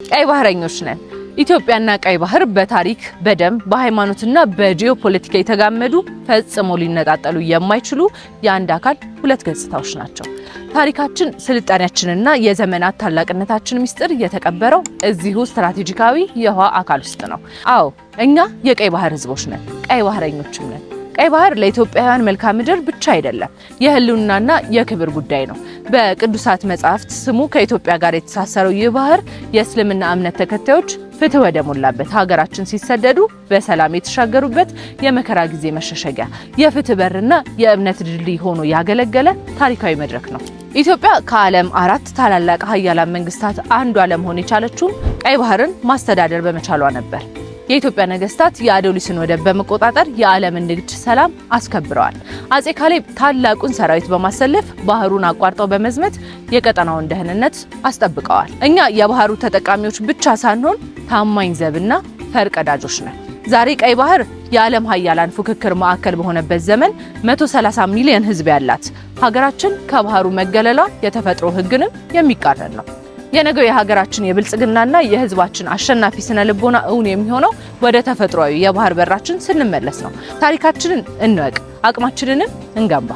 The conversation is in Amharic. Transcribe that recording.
ቀይ ባህረኞች ነን። ኢትዮጵያና ቀይ ባህር በታሪክ በደም በሃይማኖትና በጂኦፖለቲካ የተጋመዱ ፈጽሞ ሊነጣጠሉ የማይችሉ የአንድ አካል ሁለት ገጽታዎች ናቸው። ታሪካችን፣ ስልጣኔያችንና የዘመናት ታላቅነታችን ምስጢር የተቀበረው እዚሁ ስትራቴጂካዊ የውሃ አካል ውስጥ ነው። አዎ እኛ የቀይ ባህር ህዝቦች ነን፣ ቀይ ባህረኞችም ነን። ቀይ ባህር ለኢትዮጵያውያን መልክዓ ምድር ብቻ አይደለም፣ የህልውናና የክብር ጉዳይ ነው። በቅዱሳት መጻሕፍት ስሙ ከኢትዮጵያ ጋር የተሳሰረው ይህ ባህር የእስልምና እምነት ተከታዮች ፍትህ ወደ ሞላበት ሀገራችን ሲሰደዱ በሰላም የተሻገሩበት የመከራ ጊዜ መሸሸጊያ፣ የፍትህ በርና የእምነት ድልድይ ሆኖ ያገለገለ ታሪካዊ መድረክ ነው። ኢትዮጵያ ከዓለም 4 ታላላቅ ሀያላን መንግስታት አንዷ ለመሆን የቻለችውም ቀይ ባህርን ማስተዳደር በመቻሏ ነበር። የኢትዮጵያ ነገስታት የአዶሊስን ወደብ በመቆጣጠር የዓለምን ንግድ ሰላም አስከብረዋል። አጼ ካሌብ ታላቁን ሰራዊት በማሰለፍ ባህሩን አቋርጠው በመዝመት የቀጠናውን ደህንነት አስጠብቀዋል። እኛ የባህሩ ተጠቃሚዎች ብቻ ሳንሆን ታማኝ ዘብና ፈርቀዳጆች ነን። ዛሬ ቀይ ባህር የዓለም ሀያላን ፉክክር ማዕከል በሆነበት ዘመን 130 ሚሊዮን ህዝብ ያላት ሀገራችን ከባህሩ መገለሏ የተፈጥሮ ህግንም የሚቃረን ነው። የነገው የሀገራችን የብልጽግናና የህዝባችን አሸናፊ ስነ ልቦና እውን የሚሆነው ወደ ተፈጥሯዊ የባህር በራችን ስንመለስ ነው። ታሪካችንን እንወቅ፣ አቅማችንንም እንገንባ።